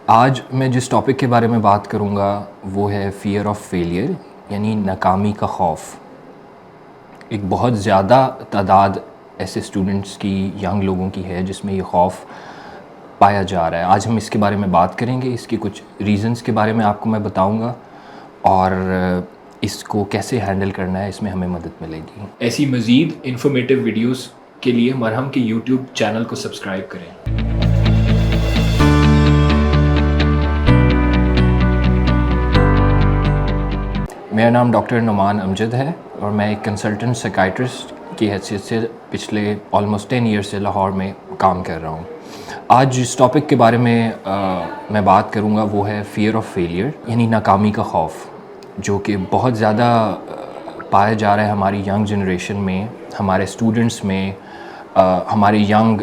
آج میں جس ٹاپک کے بارے میں بات کروں گا وہ ہے فیئر آف فیلئر، یعنی ناکامی کا خوف۔ ایک بہت زیادہ تعداد ایسے اسٹوڈنٹس کی، ینگ لوگوں کی ہے جس میں یہ خوف پایا جا رہا ہے۔ آج ہم اس کے بارے میں بات کریں گے، اس کے کچھ ریزنز کے بارے میں آپ کو میں بتاؤں گا اور اس کو کیسے ہینڈل کرنا ہے، اس میں ہمیں مدد ملے گی۔ ایسی مزید انفارمیٹیو ویڈیوز کے لیے مرہم کے یوٹیوب چینل کو سبسکرائب کریں۔ میرا نام ڈاکٹر نعمان امجد ہے اور میں ایک کنسلٹنٹ سائیکائٹرسٹ کی حیثیت سے پچھلے آلموسٹ 10 ایئر سے لاہور میں کام کر رہا ہوں۔ آج جس ٹاپک کے بارے میں بات کروں گا وہ ہے فیئر آف فیلئر، یعنی ناکامی کا خوف، جو کہ بہت زیادہ پایا جا رہا ہے ہماری ینگ جنریشن میں، ہمارے اسٹوڈنٹس میں، ہمارے ینگ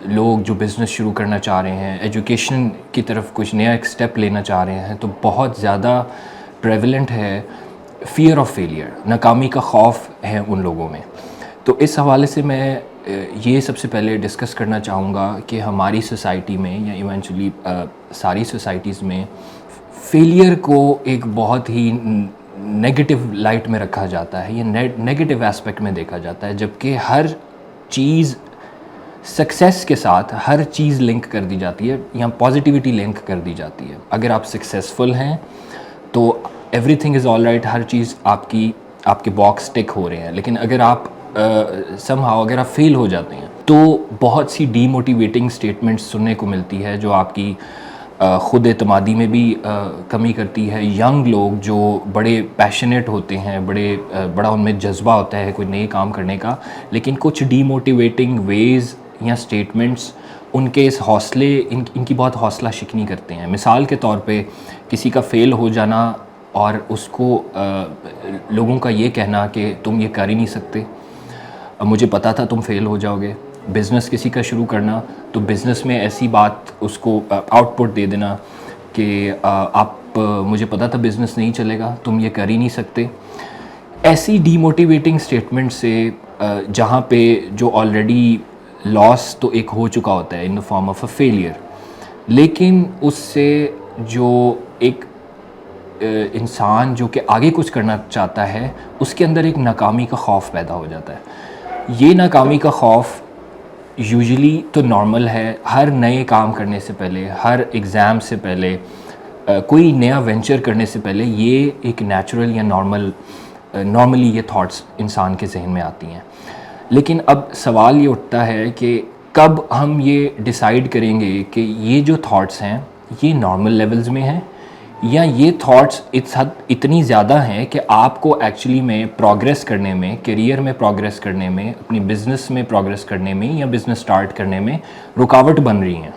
لوگ جو بزنس شروع کرنا چاہ رہے ہیں، ایجوکیشن کی طرف کچھ نیا ایک اسٹیپ لینا چاہ رہے ہیں، تو بہت زیادہ پریولنٹ ہے فیئر آف فیلئر، ناکامی کا خوف ہے ان لوگوں میں۔ تو اس حوالے سے میں یہ سب سے پہلے ڈسکس کرنا چاہوں گا کہ ہماری سوسائٹی میں یا ایونچولی ساری سوسائٹیز میں فیلئر کو ایک بہت ہی نیگیٹو لائٹ میں رکھا جاتا ہے، یا نیگیٹو ایسپیکٹ میں دیکھا جاتا ہے، جبکہ ہر چیز سکسیس کے ساتھ ہر چیز لنک کر دی جاتی ہے یا پازیٹیوٹی لنک کر دی جاتی ہے۔ اگر آپ سکسیزفل ہیں تو everything is all right, ہر چیز آپ کے باکس ٹک ہو رہے ہیں، لیکن اگر آپ اگر آپ فیل ہو جاتے ہیں تو بہت سی ڈی موٹیویٹنگ اسٹیٹمنٹس سننے کو ملتی ہے جو آپ کی خود اعتمادی میں بھی کمی کرتی ہے۔ ینگ لوگ جو بڑے پیشنیٹ ہوتے ہیں، بڑا ان میں جذبہ ہوتا ہے کوئی نئے کام کرنے کا، لیکن کچھ ڈی موٹیویٹنگ ویز یا اسٹیٹمنٹس ان کے اس حوصلے ان کی بہت حوصلہ شکنی کرتے ہیں۔ مثال کے طور پہ کسی کا فیل ہو جانا اور اس کو لوگوں کا یہ کہنا کہ تم یہ کر ہی نہیں سکتے، مجھے پتا تھا تم فیل ہو جاؤ گے۔ بزنس کسی کا شروع کرنا تو بزنس میں ایسی بات اس کو آؤٹ پٹ دے دینا کہ مجھے پتا تھا بزنس نہیں چلے گا، تم یہ کر ہی نہیں سکتے۔ ایسی ڈی موٹیویٹنگ اسٹیٹمنٹ سے جہاں پہ جو آلریڈی لاس تو ایک ہو چکا ہوتا ہے in the form of a failure, لیکن اس سے جو ایک انسان جو کہ آگے کچھ کرنا چاہتا ہے اس کے اندر ایک ناکامی کا خوف پیدا ہو جاتا ہے۔ یہ ناکامی کا خوف یوزلی تو نارمل ہے، ہر نئے کام کرنے سے پہلے، ہر ایگزام سے پہلے، کوئی نیا وینچر کرنے سے پہلے یہ ایک نیچرل یا نارملی یہ تھاٹس انسان کے ذہن میں آتی ہیں۔ لیکن اب سوال یہ اٹھتا ہے کہ کب ہم یہ ڈیسائیڈ کریں گے کہ یہ جو تھاٹس ہیں یہ نارمل لیولز میں ہیں، یا یہ تھاٹس اتنی زیادہ ہیں کہ آپ کو ایکچولی میں پروگریس کرنے میں، کیریئر میں پروگریس کرنے میں، اپنی بزنس میں پروگریس کرنے میں یا بزنس سٹارٹ کرنے میں رکاوٹ بن رہی ہیں۔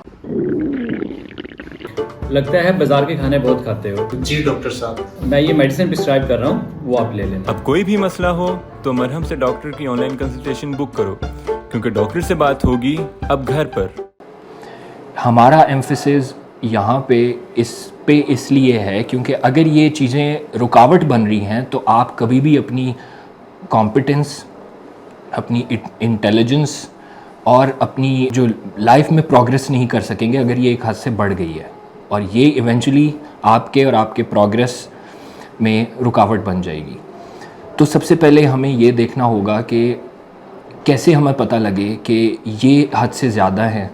لگتا ہے بازار کے کھانے بہت کھاتے ہو۔ جی ڈاکٹر صاحب، میں یہ میڈیسن پرسکرائب کر رہا ہوں، وہ آپ لے لینا۔ اب کوئی بھی مسئلہ ہو تو مرہم سے ڈاکٹر کی آن لائن کنسلٹیشن بک کرو، کیونکہ ڈاکٹر سے بات ہوگی اب گھر پر۔ ہمارا ایمفیسس یہاں پہ اس لیے ہے کیونکہ اگر یہ چیزیں رکاوٹ بن رہی ہیں تو آپ کبھی بھی اپنی کمپیٹنس، اپنی انٹیلیجنس اور اپنی جو لائف میں پروگریس نہیں کر سکیں گے اگر یہ ایک حد سے بڑھ گئی ہے، اور یہ ایونچولی آپ کے پروگریس میں رکاوٹ بن جائے گی۔ تو سب سے پہلے ہمیں یہ دیکھنا ہوگا کہ کیسے ہمیں پتہ لگے کہ یہ حد سے زیادہ ہے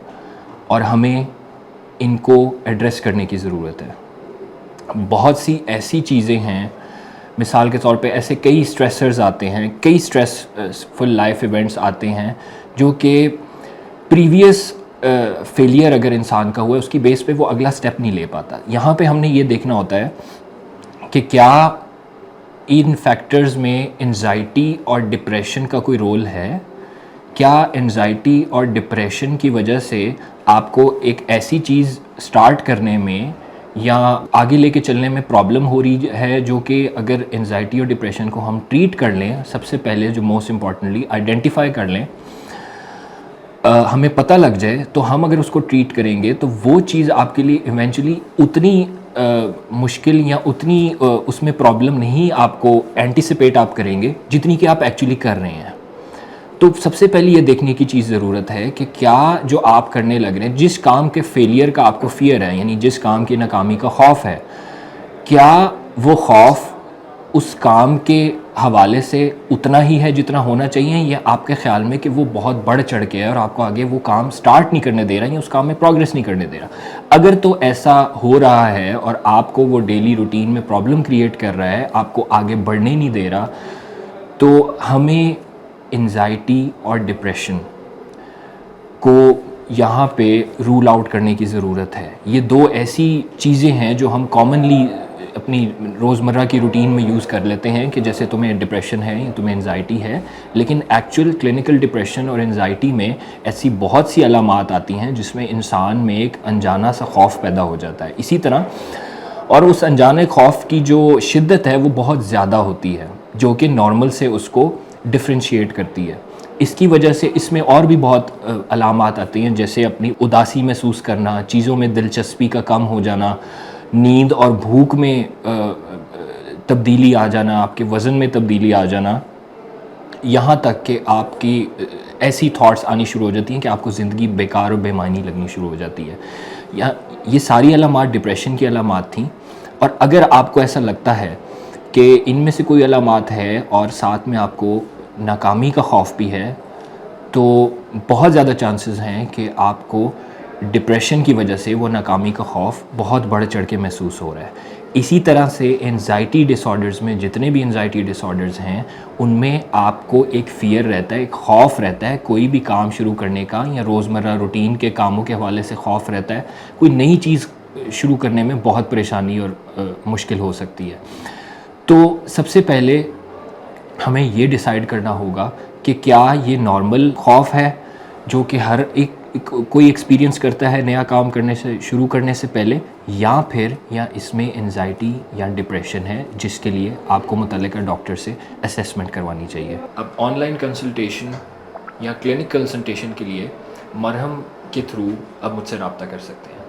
اور ہمیں ان کو ایڈریس کرنے کی ضرورت ہے۔ بہت سی ایسی چیزیں ہیں، مثال کے طور پہ ایسے کئی اسٹریسرز آتے ہیں، کئی اسٹریسفل لائف ایونٹس آتے ہیں جو کہ پریویس فیلئر اگر انسان کا ہوا ہے اس کی بیس پہ وہ اگلا سٹیپ نہیں لے پاتا۔ یہاں پہ ہم نے یہ دیکھنا ہوتا ہے کہ کیا ان فیکٹرز میں انزائٹی اور ڈپریشن کا کوئی رول ہے، کیا انزائٹی اور ڈپریشن کی وجہ سے آپ کو ایک ایسی چیز سٹارٹ کرنے میں یا آگے لے کے چلنے میں پرابلم ہو رہی ہے جو کہ اگر انزائٹی اور ڈپریشن کو ہم ٹریٹ کر لیں، سب سے پہلے جو موسٹ امپورٹنٹلی آئیڈینٹیفائی کر لیں، ہمیں پتہ لگ جائے تو ہم اگر اس کو ٹریٹ کریں گے تو وہ چیز آپ کے لیے ایونچولی اتنی مشکل یا اتنی اس میں پرابلم نہیں آپ کو اینٹیسپیٹ آپ کریں گے جتنی کہ آپ ایکچولی کر رہے ہیں۔ تو سب سے پہلے یہ دیکھنے کی چیز ضرورت ہے کہ کیا جو آپ کرنے لگ رہے ہیں، جس کام کے فیلئر کا آپ کو فیئر ہے، یعنی جس کام کی ناکامی کا خوف ہے، کیا وہ خوف اس کام کے حوالے سے اتنا ہی ہے جتنا ہونا چاہیے، یا آپ کے خیال میں کہ وہ بہت بڑھ چڑھ کے ہے اور آپ کو آگے وہ کام سٹارٹ نہیں کرنے دے رہا یا اس کام میں پروگریس نہیں کرنے دے رہا؟ اگر تو ایسا ہو رہا ہے اور آپ کو وہ ڈیلی روٹین میں پرابلم کریٹ کر رہا ہے، آپ کو آگے بڑھنے نہیں دے رہا، تو ہمیں انزائٹی اور ڈپریشن کو یہاں پہ رول آؤٹ کرنے کی ضرورت ہے۔ یہ دو ایسی چیزیں ہیں جو ہم کامنلی اپنی روزمرہ کی روٹین میں یوز کر لیتے ہیں کہ جیسے تمہیں ڈپریشن ہے یا تمہیں انزائٹی ہے، لیکن ایکچوئل کلینکل ڈپریشن اور انزائٹی میں ایسی بہت سی علامات آتی ہیں جس میں انسان میں ایک انجانا سا خوف پیدا ہو جاتا ہے۔ اسی طرح اور اس انجانے خوف کی جو شدت ہے وہ بہت زیادہ ہوتی ہے، جو کہ نارمل سے اس کو ڈفرینشیٹ کرتی ہے۔ اس کی وجہ سے اس میں اور بھی بہت علامات آتی ہیں، جیسے اپنی اداسی محسوس کرنا، چیزوں میں دلچسپی کا کم ہو جانا، نیند اور بھوک میں تبدیلی آ جانا، آپ کے وزن میں تبدیلی آ جانا، یہاں تک کہ آپ کی ایسی تھاٹس آنی شروع ہو جاتی ہیں کہ آپ کو زندگی بیکار اور بے معنی لگنی شروع ہو جاتی ہے۔ یہ ساری علامات ڈپریشن کی علامات تھیں، اور اگر آپ کو ایسا لگتا ہے کہ ان میں سے کوئی علامات ہے اور ساتھ میں آپ کو ناکامی کا خوف بھی ہے، تو بہت زیادہ چانسز ہیں کہ آپ کو ڈپریشن کی وجہ سے وہ ناکامی کا خوف بہت بڑھ چڑھ کے محسوس ہو رہا ہے۔ اسی طرح سے انزائٹی ڈس آرڈرز میں جتنے بھی انزائٹی ڈس آرڈرز ہیں، ان میں آپ کو ایک فیئر رہتا ہے، ایک خوف رہتا ہے کوئی بھی کام شروع کرنے کا، یا روزمرہ روٹین کے کاموں کے حوالے سے خوف رہتا ہے، کوئی نئی چیز شروع کرنے میں بہت پریشانی اور مشکل ہو سکتی ہے۔ تو سب سے پہلے ہمیں یہ ڈیسائیڈ کرنا ہوگا کہ کیا یہ نارمل خوف ہے جو کہ ہر ایک کوئی ایکسپیرینس کرتا ہے نیا کام کرنے سے شروع کرنے سے پہلے، یا اس میں انزائٹی یا ڈپریشن ہے جس کے لیے آپ کو متعلقہ ڈاکٹر سے اسیسمنٹ کروانی چاہیے۔ اب آن لائن کنسلٹیشن یا کلینک کنسلٹیشن کے لیے مرہم کے تھرو اب مجھ سے رابطہ کر سکتے ہیں۔